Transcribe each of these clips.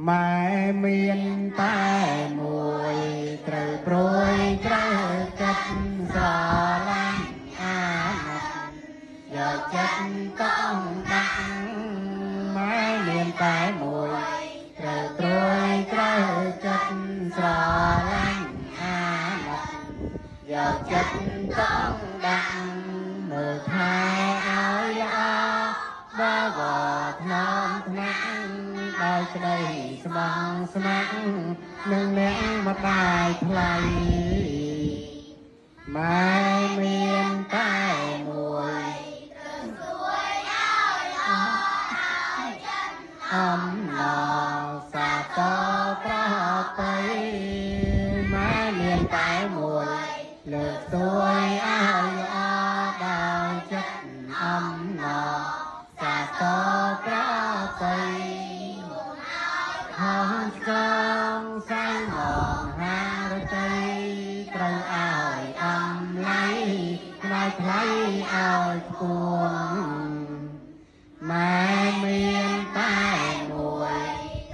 ម៉ែមានតែមួយត្រូវព្រួយត្រូវចិត្តស្រឡាញ់អាណិតយកចិត្តต้องដាក់ម៉ែមានតែមួយត្រូវព្រួយត្រូវចិត្តស្រឡាញ់អាណិតយកចិត្តต้องដាក់មើលថែឲ្យល្អបើវត្តថ្នមថ្នាក់ដោយក្តីស្មងស្ម័គ្រនឹងអ្នកម្ដាយថ្លៃម៉ែមានតែមួយអំណរសាទរប្រពៃម៉ែមានតែមួយលើកទួយឲ្យល្អដោយចិត្តអំណរសាទរប្រពៃហោះឆ្កងសៃមកហារតីត្រូវឲ្យអំឡៃផ្នែកថ្លៃឲ្យគួងម៉ែមានតែមួយ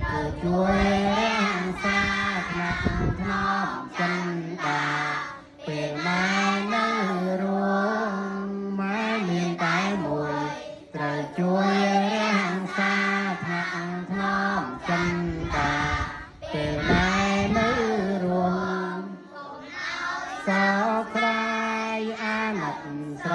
គឺជួយរាំងសាថ្នាក់ថ្នមចិនដាពេលម៉ែនៅរួមម៉ែមានតែមួយត្រូវជួយរាំងសាថ្នាក់ថ្នមចិនដាពេលម៉ែនៅរួមសោកស្ដាយអាណិតស្រ